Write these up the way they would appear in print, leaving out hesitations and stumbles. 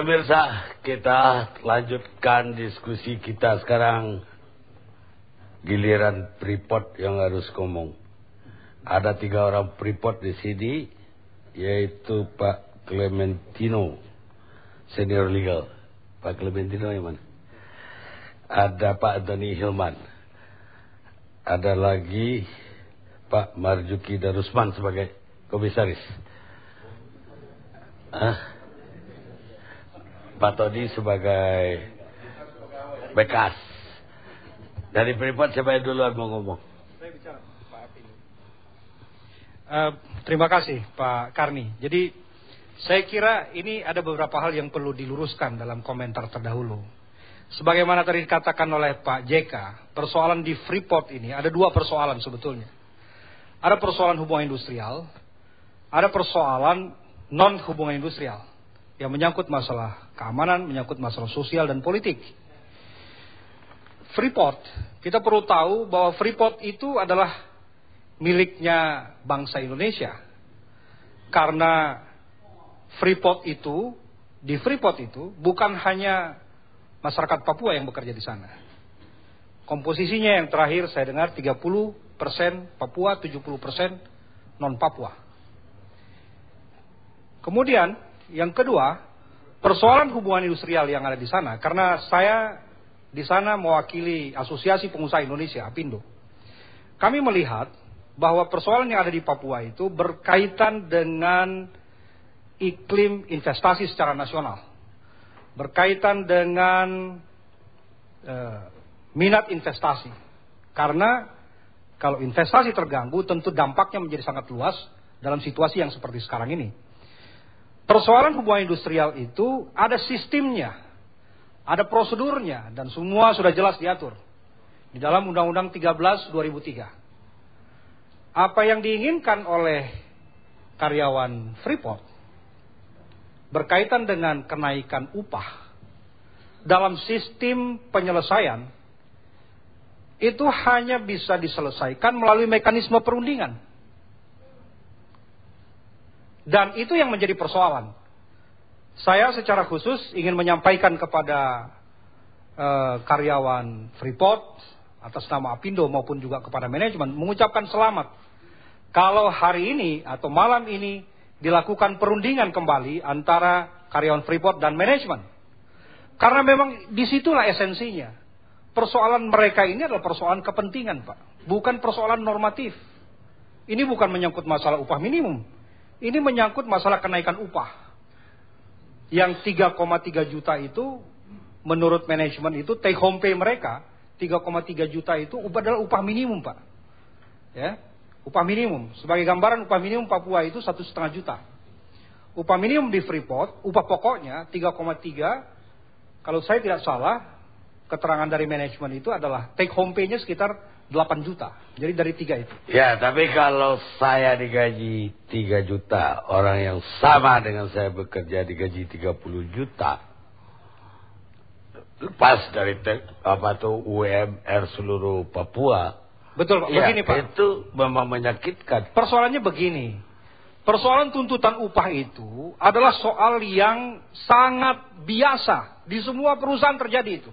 Pemirsa, kita lanjutkan diskusi kita sekarang. Giliran Freeport yang harus ngomong. Ada 3 orang Freeport di sini, yaitu Pak Clementino, senior legal. Pak Clementino yang mana? Ada Pak Doni Hilman. Ada lagi Pak Marjuki Darusman sebagai komisaris. Pak Todi sebagai bekas. Dari Freeport siapa yang duluan mau ngomong? Saya bicara Pak Apindo. Terima kasih Pak Karni. Jadi saya kira ini ada beberapa hal yang perlu diluruskan dalam komentar terdahulu. Sebagaimana tadi dikatakan oleh Pak JK, persoalan di Freeport ini ada 2 persoalan sebetulnya. Ada persoalan hubungan industrial, ada persoalan non hubungan industrial yang menyangkut masalah keamanan, menyangkut masalah sosial dan politik. Freeport, kita perlu tahu bahwa Freeport itu adalah miliknya bangsa Indonesia. Karena di Freeport itu bukan hanya masyarakat Papua yang bekerja di sana. Komposisinya yang terakhir saya dengar 30% Papua, 70% non Papua. Kemudian yang kedua, persoalan hubungan industrial yang ada di sana. Karena saya di sana mewakili Asosiasi Pengusaha Indonesia, Apindo. Kami melihat bahwa persoalan yang ada di Papua itu berkaitan dengan iklim investasi secara nasional. Berkaitan dengan minat investasi. Karena kalau investasi terganggu tentu dampaknya menjadi sangat luas dalam situasi yang seperti sekarang ini. Persoalan hubungan industrial itu ada sistemnya, ada prosedurnya, dan semua sudah jelas diatur di dalam Undang-Undang 13 2003. Apa yang diinginkan oleh karyawan Freeport berkaitan dengan kenaikan upah dalam sistem penyelesaian itu hanya bisa diselesaikan melalui mekanisme perundingan. Dan itu yang menjadi persoalan. Saya secara khusus ingin menyampaikan kepada karyawan Freeport atas nama Apindo maupun juga kepada manajemen mengucapkan selamat kalau hari ini atau malam ini dilakukan perundingan kembali antara karyawan Freeport dan manajemen. Karena memang disitulah esensinya. Persoalan mereka ini adalah persoalan kepentingan, Pak. Bukan persoalan normatif. Ini bukan menyangkut masalah upah minimum. Ini menyangkut masalah kenaikan upah. Yang 3,3 juta itu menurut manajemen itu take home pay mereka 3,3 juta itu adalah upah minimum, Pak. Ya, upah minimum. Sebagai gambaran upah minimum Papua itu 1,5 juta. Upah minimum di Freeport, upah pokoknya 3,3. Kalau saya tidak salah, keterangan dari manajemen itu adalah take home pay-nya sekitar 8 juta. Jadi dari 3 itu. Ya, tapi kalau saya digaji 3 juta, orang yang sama dengan saya bekerja digaji 30 juta. Lepas dari UMR seluruh Papua. Betul, Pak. Begini, Pak. Itu memang menyakitkan. Persoalannya begini. Persoalan tuntutan upah itu adalah soal yang sangat biasa. Di semua perusahaan terjadi itu.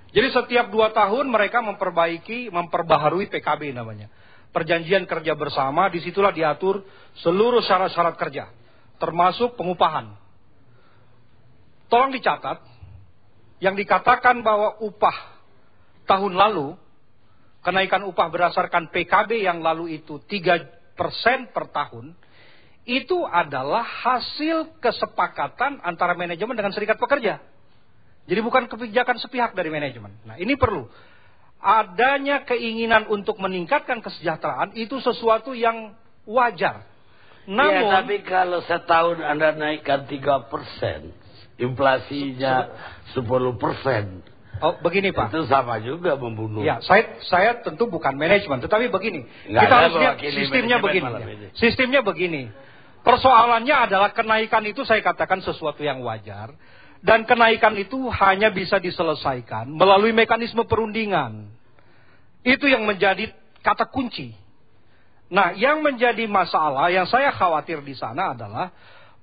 Jadi setiap 2 tahun mereka memperbaharui PKB namanya. Perjanjian kerja bersama, disitulah diatur seluruh syarat-syarat kerja. Termasuk pengupahan. Tolong dicatat, yang dikatakan bahwa upah tahun lalu, kenaikan upah berdasarkan PKB yang lalu itu 3% per tahun, itu adalah hasil kesepakatan antara manajemen dengan serikat pekerja. Jadi bukan kebijakan sepihak dari manajemen. Nah, ini perlu. Adanya keinginan untuk meningkatkan kesejahteraan itu sesuatu yang wajar. Namun, ya, tapi kalau setahun Anda naikkan 3%, inflasinya 10%. Oh, begini, Pak. Itu sama juga membunuh. Ya, saya tentu bukan manajemen, tetapi begini. Nggak, kita harus lihat sistemnya begini. Sistemnya begini. Persoalannya adalah kenaikan itu saya katakan sesuatu yang wajar. Dan kenaikan itu hanya bisa diselesaikan melalui mekanisme perundingan. Itu yang menjadi kata kunci. Nah, yang menjadi masalah yang saya khawatir di sana adalah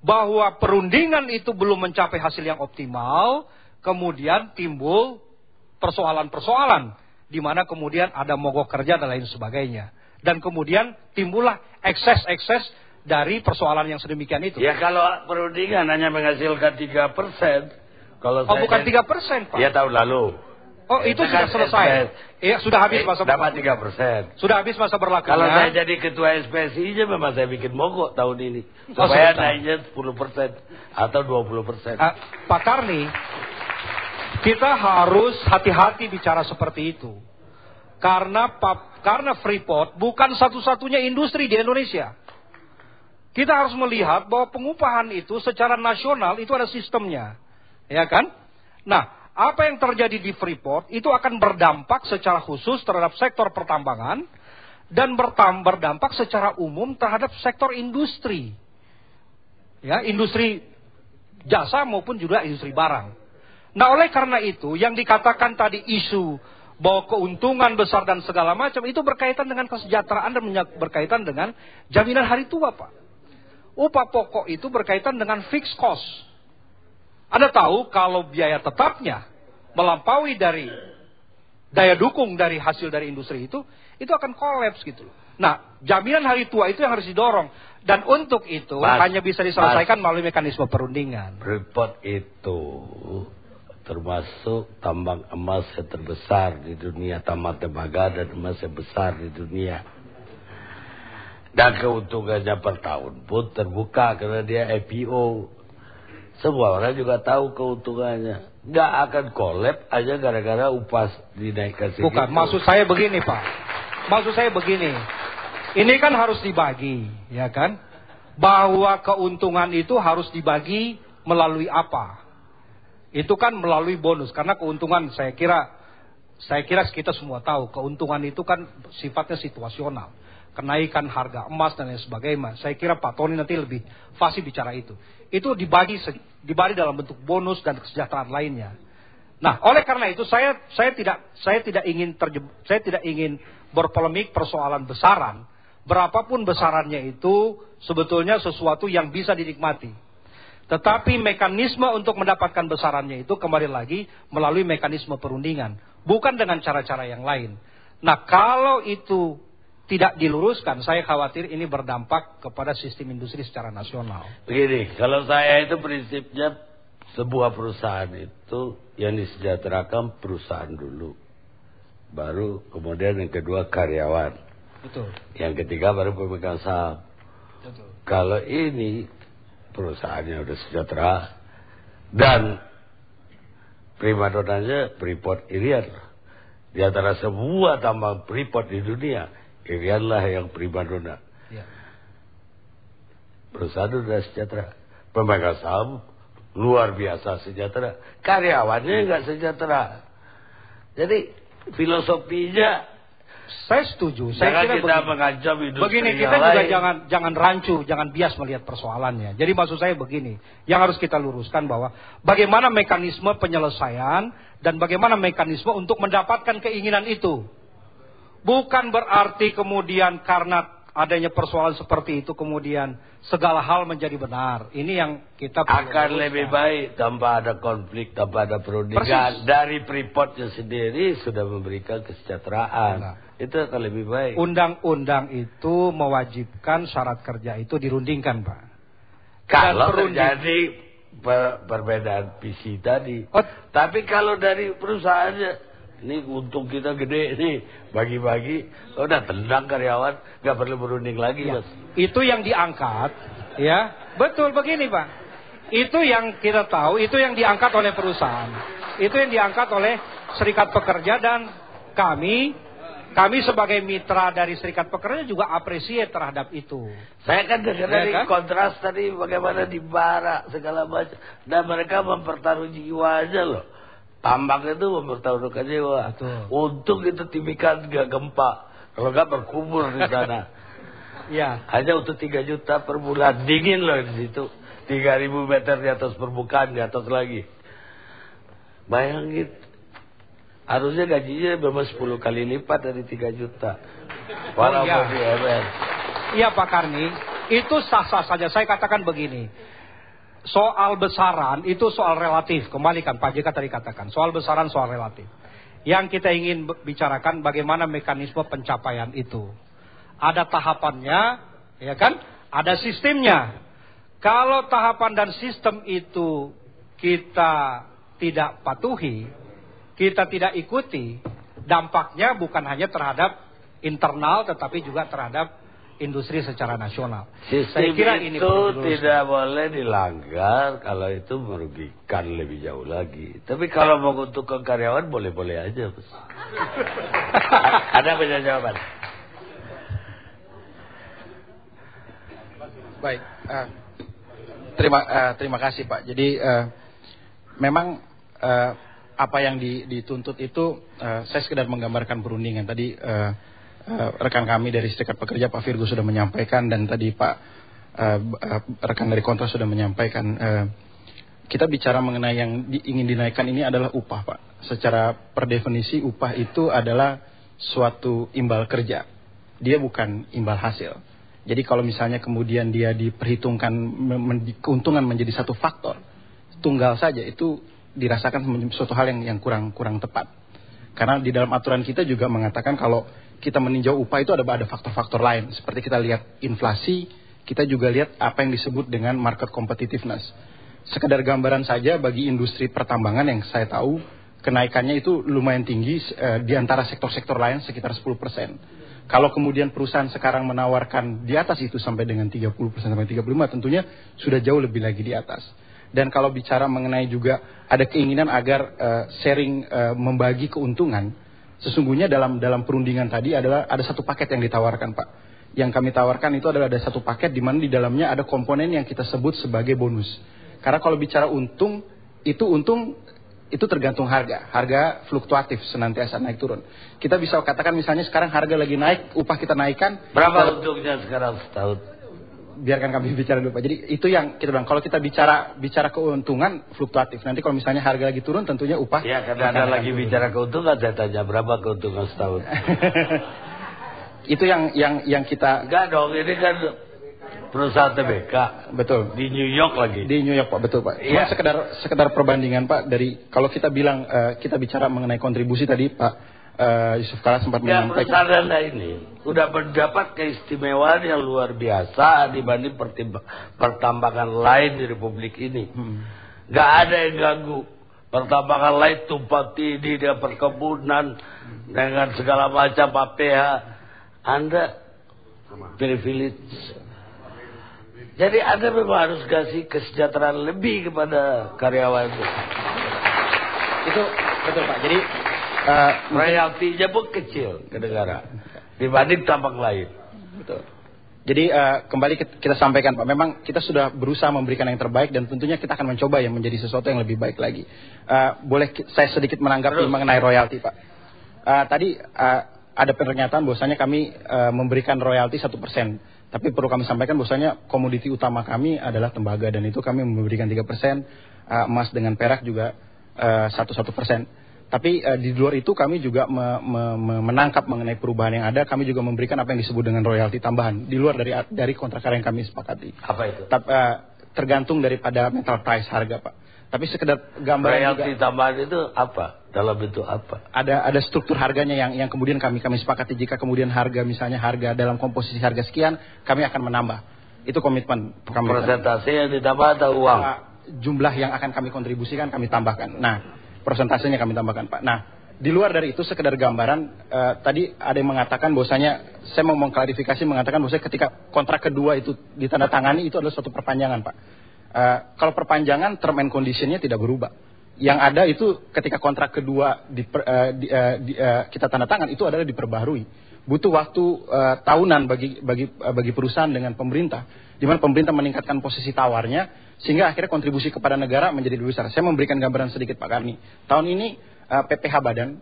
bahwa perundingan itu belum mencapai hasil yang optimal, kemudian timbul persoalan-persoalan, di mana kemudian ada mogok kerja dan lain sebagainya. Dan kemudian timbullah ekses-ekses dari persoalan yang sedemikian itu. Ya kalau perundingan hanya menghasilkan 3%. Kalau bukan 3%, Pak. Ya tahun lalu. Oh, itu sudah selesai. Iya, sudah habis masa dapat berlaku. 3%. Sudah habis masa berlaku. Kalau saya jadi ketua SPSI-nya memang saya bikin mogok tahun ini. Supaya naiknya 10% atau 20%. Pak Karni, kita harus hati-hati bicara seperti itu. Karena Freeport bukan satu-satunya industri di Indonesia. Kita harus melihat bahwa pengupahan itu secara nasional itu ada sistemnya. Ya kan? Nah, apa yang terjadi di Freeport itu akan berdampak secara khusus terhadap sektor pertambangan dan berdampak secara umum terhadap sektor industri. Ya, industri jasa maupun juga industri barang. Nah, oleh karena itu yang dikatakan tadi isu bahwa keuntungan besar dan segala macam itu berkaitan dengan kesejahteraan dan berkaitan dengan jaminan hari tua, Pak. Upah pokok itu berkaitan dengan fixed cost. Anda tahu kalau biaya tetapnya melampaui dari daya dukung dari hasil dari industri itu akan kolaps gitu loh. Nah, jaminan hari tua itu yang harus didorong. Dan untuk itu hanya bisa diselesaikan melalui mekanisme perundingan. Freeport itu termasuk tambang emas yang terbesar di dunia, tambang tembaga dan emas yang besar di dunia. Dan keuntungannya per tahun pun terbuka karena dia IPO. Semua orang juga tahu keuntungannya. Nggak akan kolab aja gara-gara upah dinaikkan segitu. Bukan, maksud saya begini, Pak. Maksud saya begini. Ini kan harus dibagi, ya kan? Bahwa keuntungan itu harus dibagi melalui apa? Itu kan melalui bonus. Karena keuntungan saya kira kita semua tahu. Keuntungan itu kan sifatnya situasional. Kenaikan harga emas dan lain sebagainya. Saya kira Pak Tony nanti lebih fasih bicara itu. Itu dibagi dalam bentuk bonus dan kesejahteraan lainnya. Nah, oleh karena itu saya tidak ingin berpolemik persoalan besaran. Berapapun besarannya itu sebetulnya sesuatu yang bisa dinikmati. Tetapi mekanisme untuk mendapatkan besarannya itu kembali lagi melalui mekanisme perundingan, bukan dengan cara-cara yang lain. Nah, kalau itu tidak diluruskan, saya khawatir ini berdampak kepada sistem industri secara nasional. Begini, kalau saya itu prinsipnya sebuah perusahaan itu yang disejahterakan perusahaan dulu. Baru kemudian yang kedua karyawan. Betul. Yang ketiga baru pemegang saham. Betul. Kalau ini perusahaannya udah sejahtera dan primadonanya Freeport Irian. Di antara semua tambang Freeport di dunia, Irianlah yang primadona. Ya. Perusahaan sudah sejahtera. Pemegang saham luar biasa sejahtera. Karyawannya nggak sejahtera. Jadi filosofinya saya setuju. Saya kira kita mengancam industri begini, kita yang juga lain. jangan rancu, jangan bias melihat persoalannya. Jadi maksud saya begini, yang harus kita luruskan bahwa bagaimana mekanisme penyelesaian dan bagaimana mekanisme untuk mendapatkan keinginan itu. Bukan berarti kemudian karena adanya persoalan seperti itu kemudian segala hal menjadi benar. Ini yang kita perlu akan luruskan. lebih baik tanpa ada konflik, tanpa ada perundingan. Persis. Dari Freeportnya sendiri sudah memberikan kesejahteraan. Nah, itu akan lebih baik. Undang-undang itu mewajibkan syarat kerja itu dirundingkan, Pak. Kalau terjadi perbedaan visi tadi. Tapi kalau dari perusahaannya, ini untung kita gede nih, bagi-bagi, udah tendang karyawan, nggak perlu berunding lagi, Ya, Mas. itu yang diangkat, ya, betul begini, Pak. Itu yang kita tahu, itu yang diangkat oleh perusahaan, itu yang diangkat oleh serikat pekerja dan kami sebagai mitra dari serikat pekerja juga appreciate terhadap itu. Saya kan dengar dari kan? kontras tadi bagaimana di bara segala macam, dan mereka mempertaruhkan jiwanya loh. Tambang itu mempertaruhkan jiwa. Betul. Untung itu timika nggak gempa, kalau nggak berkubur di sana. Ya. Hanya untuk 3 juta per bulan, dingin loh di situ. 3.000 meter di atas permukaan, di atas lagi. Bayangin, harusnya gajinya memang 10 kali lipat dari 3 juta. Walaupun di MN. Iya Pak Karni, itu sah-sah saja. Saya katakan begini, soal besaran itu soal relatif. Kembalikan Pak JK tadi katakan, soal besaran soal relatif. Yang kita ingin bicarakan bagaimana mekanisme pencapaian itu. Ada tahapannya, ya kan? Ada sistemnya. Kalau tahapan dan sistem itu kita tidak patuhi, kita tidak ikuti, dampaknya bukan hanya terhadap internal tetapi juga terhadap industri secara nasional. Sistem saya kira ini itu tidak boleh dilanggar kalau itu merugikan lebih jauh lagi. Tapi kalau menguntungkan karyawan boleh-boleh aja, Bos. Ada punya jawaban? Baik, terima kasih Pak. Jadi memang apa yang dituntut itu saya sekedar menggambarkan perundingan tadi. Rekan kami dari Serikat Pekerja Pak Virgo sudah menyampaikan, dan tadi Pak rekan dari Kontras sudah menyampaikan, kita bicara mengenai yang ingin dinaikkan ini adalah upah Pak. Secara per definisi upah itu adalah suatu imbal kerja, dia bukan imbal hasil. Jadi kalau misalnya kemudian dia diperhitungkan keuntungan menjadi satu faktor tunggal saja, itu dirasakan suatu hal yang kurang tepat. Karena di dalam aturan kita juga mengatakan kalau kita meninjau upah itu ada faktor-faktor lain. Seperti kita lihat inflasi, kita juga lihat apa yang disebut dengan market competitiveness. Sekedar gambaran saja bagi industri pertambangan yang saya tahu, kenaikannya itu lumayan tinggi di antara sektor-sektor lain sekitar 10%. Kalau kemudian perusahaan sekarang menawarkan di atas itu sampai dengan 30% sampai 35%, tentunya sudah jauh lebih lagi di atas. Dan kalau bicara mengenai juga ada keinginan agar sharing membagi keuntungan, sesungguhnya dalam perundingan tadi ada satu paket yang ditawarkan Pak. Yang kami tawarkan itu adalah ada satu paket di mana di dalamnya ada komponen yang kita sebut sebagai bonus. Karena kalau bicara untung itu tergantung harga fluktuatif senantiasa naik turun. Kita bisa katakan misalnya sekarang harga lagi naik, upah kita naikkan. Berapa untungnya sekarang setahun? Biarkan kami bicara dulu Pak. Jadi itu yang kita bilang, kalau kita bicara keuntungan fluktuatif. Nanti kalau misalnya harga lagi turun tentunya upah. Ya, karena Anda lagi turun. Bicara keuntungan, saya tanya berapa keuntungan setahun. Itu yang kita. Enggak dong, ini kan perusahaan TBK. Betul. Di New York lagi. Di New York Pak, betul Pak. Cuma sekedar perbandingan Pak, dari kalau kita bilang kita bicara mengenai kontribusi tadi Pak Yusuf Kala sempat menyampaikan. Perusahaan Anda ini sudah mendapat keistimewaan yang luar biasa dibanding pertambangan lain di Republik ini. Gak ada yang ganggu. Pertambangan lain tumpang tindih dengan perkebunan, dengan segala macam APH. Anda privilege. Jadi Anda memang harus kasih kesejahteraan lebih kepada karyawan. Itu betul Pak. Jadi royaltinya pun kecil ke negara dibanding tambang lain. Betul. Jadi kembali kita sampaikan Pak, memang kita sudah berusaha memberikan yang terbaik dan tentunya kita akan mencoba yang menjadi sesuatu yang lebih baik lagi. Boleh saya sedikit menanggapi mengenai royalti Pak. Tadi ada pernyataan bahwasanya kami memberikan royalti 1%. Tapi perlu kami sampaikan bahwasanya komoditi utama kami adalah tembaga, dan itu kami memberikan 3%, emas dengan perak juga 1%. Tapi di luar itu kami juga menangkap mengenai perubahan yang ada. Kami juga memberikan apa yang disebut dengan royalti tambahan di luar dari kontrak karya yang kami sepakati. Apa itu? Tergantung daripada metal price harga Pak. Tapi sekedar gambaran royalti tambahan itu apa? Dalam bentuk apa? Ada struktur harganya yang kemudian kami sepakati. Jika kemudian misalnya harga dalam komposisi harga sekian, kami akan menambah. Itu komitmen. Persentase yang ditambah atau uang? Jumlah yang akan kami kontribusikan kami tambahkan. Nah, persentasenya kami tambahkan Pak. Nah, di luar dari itu sekedar gambaran, tadi ada yang mengatakan bahwasanya, saya mau mengklarifikasi mengatakan bahwasanya ketika kontrak kedua itu ditandatangani itu adalah suatu perpanjangan Pak. Kalau perpanjangan term and conditionnya tidak berubah. Yang ada itu ketika kontrak kedua kita tanda tangan itu adalah diperbaharui. Butuh waktu tahunan bagi perusahaan dengan pemerintah, di mana pemerintah meningkatkan posisi tawarnya sehingga akhirnya kontribusi kepada negara menjadi lebih besar. Saya memberikan gambaran sedikit Pak Karni. Tahun ini PPH Badan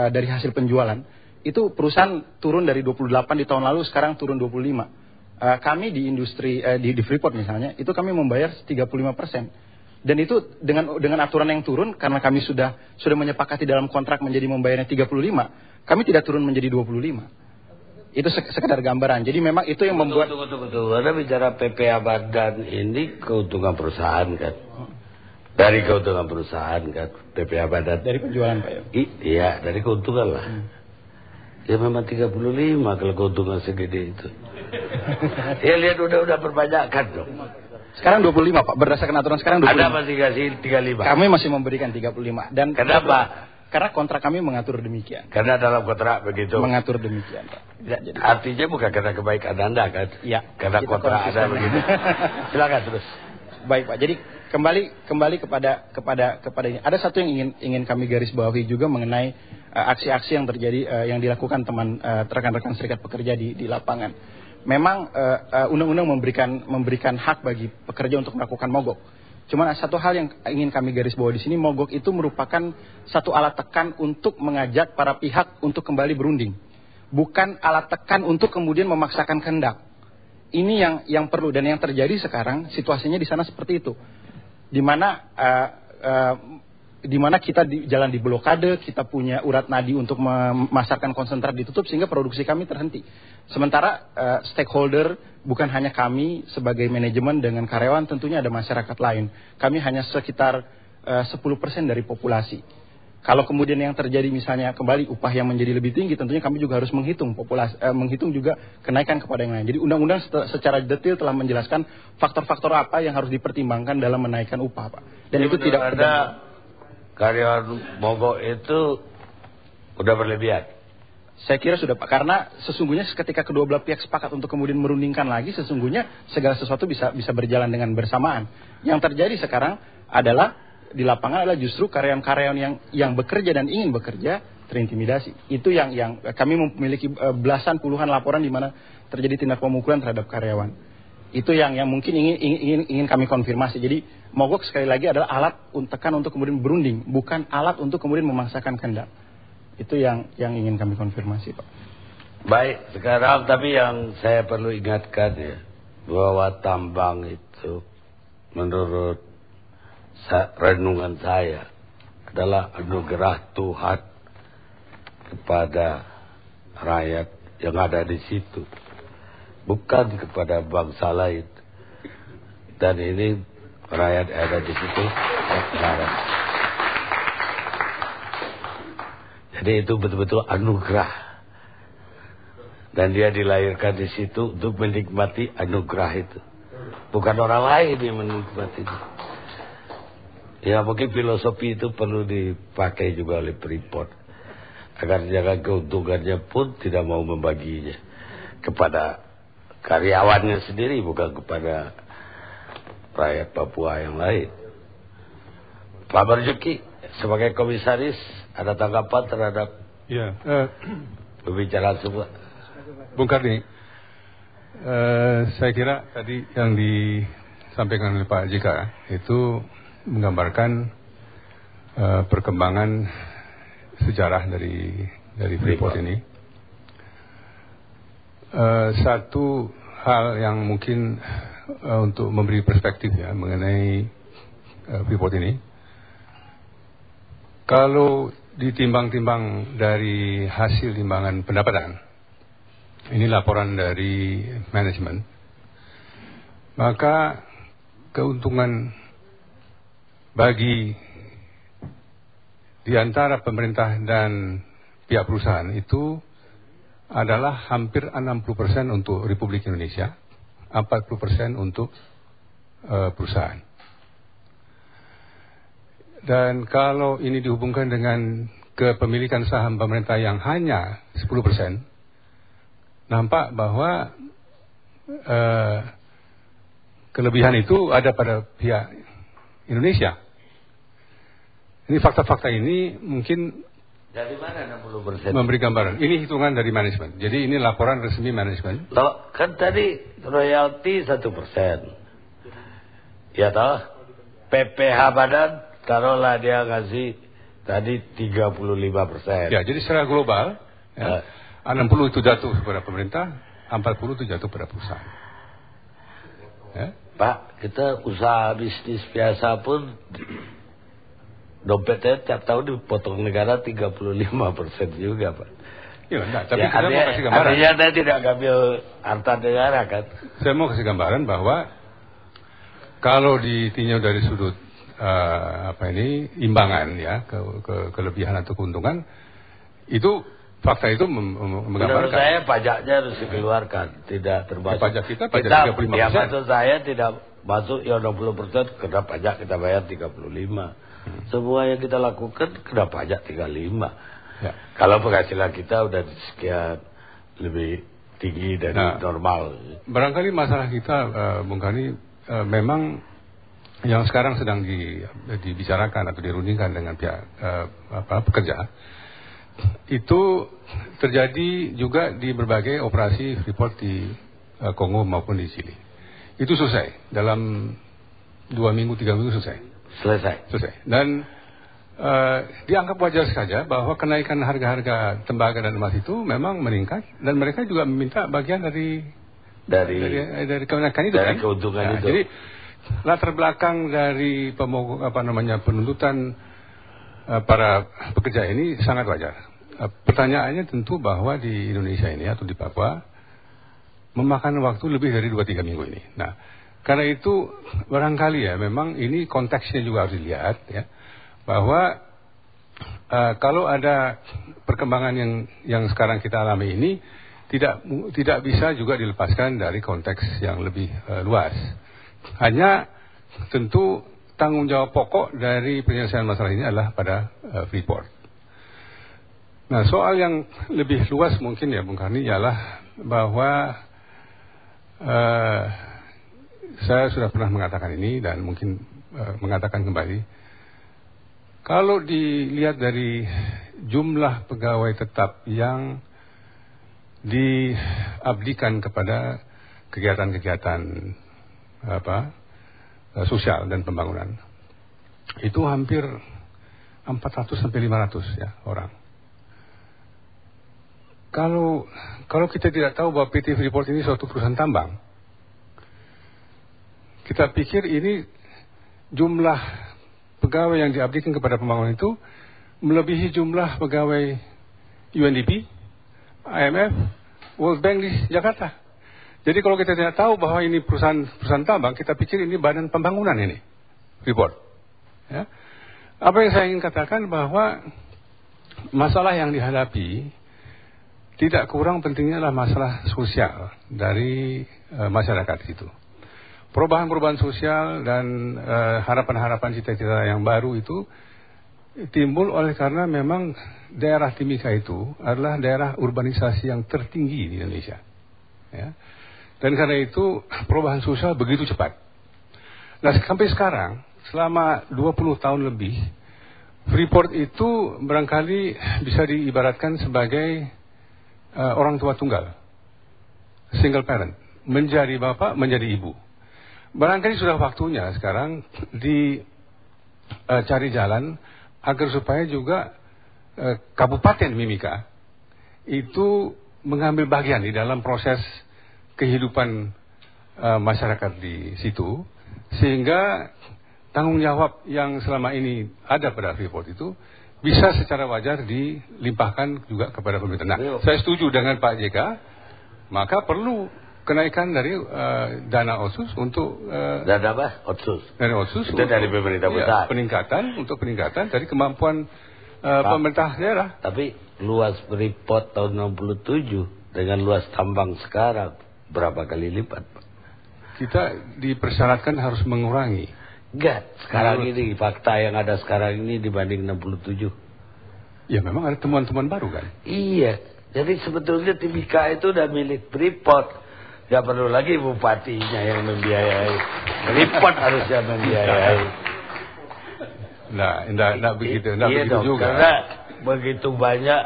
dari hasil penjualan itu perusahaan turun dari 28 di tahun lalu, sekarang turun 25. Kami di industri di Freeport misalnya itu kami membayar 35%. Dan itu dengan aturan yang turun, karena kami sudah menyepakati dalam kontrak menjadi membayarnya 35, kami tidak turun menjadi 25. Itu sekedar gambaran. Jadi memang itu yang membuat... Tunggu. Anda bicara PPH Badan ini keuntungan perusahaan kan? Dari keuntungan perusahaan kan? PPH Badan. Dari penjualan Pak ya? Iya, dari keuntungan lah. Ya memang 35 kalau keuntungan segede itu. Ya lihat udah perbanyakkan dong. Sekarang 25 Pak, berdasarkan aturan sekarang 25. Ada masih kasih 35. Kami masih memberikan 35. Dan kenapa? Karena kontrak kami mengatur demikian. Karena dalam kontrak begitu. Mengatur demikian, Pak. Ya, jadi, artinya bukan karena kebaikan Anda kan? Iya. Karena kontrak Anda begitu. Silakan terus. Baik Pak. Jadi kembali kepada ini. Ada satu yang ingin kami garis bawahi juga mengenai aksi-aksi yang terjadi yang dilakukan rekan-rekan serikat pekerja di lapangan. Memang undang-undang memberikan hak bagi pekerja untuk melakukan mogok. Cuma satu hal yang ingin kami garis bawah di sini, mogok itu merupakan satu alat tekan untuk mengajak para pihak untuk kembali berunding. Bukan alat tekan untuk kemudian memaksakan kehendak. Ini yang perlu, dan yang terjadi sekarang situasinya di sana seperti itu. Di mana kita jalan di blokade, kita punya urat nadi untuk memasarkan konsentrat ditutup sehingga produksi kami terhenti. Sementara stakeholder bukan hanya kami sebagai manajemen dengan karyawan, tentunya ada masyarakat lain. Kami hanya sekitar 10% dari populasi. Kalau kemudian yang terjadi misalnya kembali upah yang menjadi lebih tinggi, tentunya kami juga harus menghitung menghitung juga kenaikan kepada yang lain. Jadi undang-undang secara detail telah menjelaskan faktor-faktor apa yang harus dipertimbangkan dalam menaikkan upah, Pak. Dan itu tidak ada karyawan mogok itu udah berlebihan. Saya kira sudah Pak, karena sesungguhnya ketika kedua belah pihak sepakat untuk kemudian merundingkan lagi, sesungguhnya segala sesuatu bisa berjalan dengan bersamaan. Yang terjadi sekarang adalah di lapangan adalah justru karyawan-karyawan yang bekerja dan ingin bekerja terintimidasi. Itu yang kami memiliki belasan puluhan laporan di mana terjadi tindak pemukulan terhadap karyawan. Itu yang mungkin ingin kami konfirmasi. Jadi mogok sekali lagi adalah alat tekan untuk kemudian berunding, bukan alat untuk kemudian memaksakan kehendak. Itu yang ingin kami konfirmasi, Pak. Baik, sekarang tapi yang saya perlu ingatkan ya, bahwa tambang itu menurut renungan saya adalah anugerah Tuhan kepada rakyat yang ada di situ, bukan kepada bangsa lain. Dan ini rakyat yang ada di situ sekarang. Jadi itu betul-betul anugerah. Dan dia dilahirkan di situ untuk menikmati anugerah itu. Bukan orang lain yang menikmati itu. Ya mungkin filosofi itu perlu dipakai juga oleh Freeport. Agar jangan keuntungannya pun tidak mau membaginya kepada karyawannya sendiri, bukan kepada rakyat Papua yang lain. Pak Marzuki sebagai komisaris ada tanggapan terhadap pembicaraan semua? Bung Karni, saya kira tadi yang disampaikan oleh Pak JK itu menggambarkan perkembangan sejarah dari Freeport ini. Satu hal yang mungkin untuk memberi perspektif ya mengenai Freeport ini, kalau ditimbang-timbang dari hasil timbangan pendapatan, ini laporan dari manajemen, maka keuntungan bagi di antara pemerintah dan pihak perusahaan itu adalah hampir 60% untuk Republik Indonesia, 40% untuk perusahaan. Dan kalau ini dihubungkan dengan kepemilikan saham pemerintah yang hanya 10%, nampak bahwa kelebihan itu ada pada pihak Indonesia. Ini fakta-fakta ini mungkin dari mana 60%? Memberi gambaran. Ini hitungan dari manajemen. Jadi ini laporan resmi manajemen. Kan tadi royalti 1%. Ya toh? PPH Badan taruhlah dia ngasih tadi 35%. Ya, jadi secara global ya, 60 itu jatuh kepada pemerintah, 40 itu jatuh pada perusahaan. Ya. Pak, kita usaha bisnis biasa pun dompetnya tiap tahun dipotong negara 35% juga, Pak. Ya, enggak, tapi saya mau kasih gambaran. Artinya Anda tidak ngambil harta negara kan? Saya mau kasih gambaran bahwa kalau ditinjau dari sudut imbangan ya, kelebihan atau keuntungan, itu fakta itu menggambarkan. Menurut saya pajaknya harus dikeluarkan, tidak termasuk. Pajak kita 35%. Ya, maksud saya tidak masuk ya 60%, kena pajak kita bayar 35%. Semua yang kita lakukan kena pajak 35%. Ya. Kalau penghasilan kita udah sekian lebih tinggi dari normal. Barangkali masalah kita, Bung Kani, memang yang sekarang sedang dibicarakan atau dirundingkan dengan pihak pekerja, itu terjadi juga di berbagai operasi Freeport di Kongo maupun di Chili. Itu selesai dalam 2 minggu 3 minggu selesai. Dan dianggap wajar saja bahwa kenaikan harga-harga tembaga dan emas itu memang meningkat, dan mereka juga meminta bagian dari kenaikan itu, dari keuntungan itu. Jadi latar belakang dari penuntutan para pekerja ini sangat wajar. Pertanyaannya tentu bahwa di Indonesia ini atau di Papua memakan waktu lebih dari 2-3 minggu ini. Nah, karena itu barangkali ya memang ini konteksnya juga harus dilihat ya, bahwa kalau ada perkembangan yang sekarang kita alami ini tidak bisa juga dilepaskan dari konteks yang lebih luas. Hanya tentu tanggung jawab pokok dari penyelesaian masalah ini adalah pada Freeport. Nah, soal yang lebih luas mungkin ya Bung Karni ialah bahwa saya sudah pernah mengatakan ini dan mungkin mengatakan kembali, kalau dilihat dari jumlah pegawai tetap yang diabdikan kepada kegiatan-kegiatan sosial dan pembangunan, itu hampir 400 sampai 500 ya orang. Kalau kita tidak tahu bahwa PT Freeport ini suatu perusahaan tambang, kita pikir ini jumlah pegawai yang diabdikan kepada pembangunan itu melebihi jumlah pegawai UNDP, IMF, World Bank di Jakarta. Jadi kalau kita tidak tahu bahwa ini perusahaan tambang, kita pikir ini badan pembangunan ini, Freeport. Ya. Apa yang saya ingin katakan bahwa masalah yang dihadapi tidak kurang pentingnya adalah masalah sosial dari masyarakat itu. Perubahan-perubahan sosial dan harapan-harapan cita-cita yang baru itu timbul oleh karena memang daerah Timika itu adalah daerah urbanisasi yang tertinggi di Indonesia. Ya. Dan karena itu perubahan sosial begitu cepat. Nah, sampai sekarang selama 20 tahun lebih, Freeport itu barangkali bisa diibaratkan sebagai orang tua tunggal, single parent, menjadi bapak, menjadi ibu. Barangkali sudah waktunya sekarang dicari jalan agar supaya juga Kabupaten Mimika itu mengambil bagian di dalam proses kehidupan masyarakat di situ, sehingga tanggung jawab yang selama ini ada pada Freeport itu bisa secara wajar dilimpahkan juga kepada pemerintah. Nah, saya setuju dengan Pak JK, maka perlu kenaikan dari dana otsus untuk dana apa? Otsus. Dari otsus itu dari pemerintah pusat. Peningkatan dari kemampuan pemerintah daerah. Tapi luas Freeport tahun 67 dengan luas tambang sekarang berapa kali lipat, Pak? Kita dipersyaratkan harus mengurangi. Enggak, sekarang ini fakta yang ada sekarang ini dibanding 67. Ya memang ada temuan-temuan baru kan? Iya, jadi sebetulnya Timika itu udah milik Freeport. Gak perlu lagi bupatinya yang membiayai. Freeport harusnya membiayai. Nah, enggak begitu, enggak begitu dong, juga. Karena begitu banyak,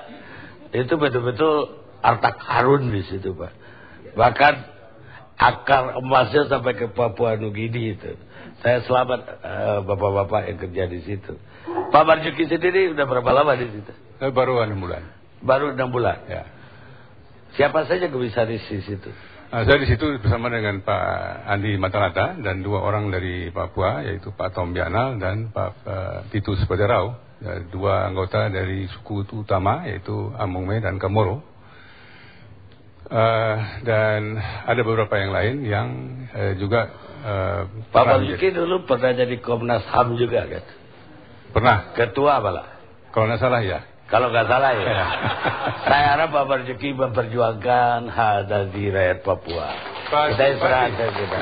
itu betul-betul harta karun di situ, Pak. Bahkan akar emasnya sampai ke Papua Nugini itu. Saya selamat bapak-bapak yang kerja di situ. Pak Marjuki sendiri udah berapa lama di situ? Baru 6 bulan. Baru 6 bulan. Ya. Siapa saja komisaris di situ? Saya di situ bersama dengan Pak Andi Matalata dan 2 orang dari Papua, yaitu Pak Tom Bianal dan Pak Titus Paderau, 2 anggota dari suku utama yaitu Amongme dan Kamoro. Dan ada beberapa yang lain yang juga Pak Marzuki dulu pernah jadi Komnas HAM juga kan? Pernah. Ketua apalah? Kalau nggak salah ya. Kalau nggak salah ya. Saya harap Pak Marzuki memperjuangkan hak asasi rakyat Papua. Kita istirahat kita.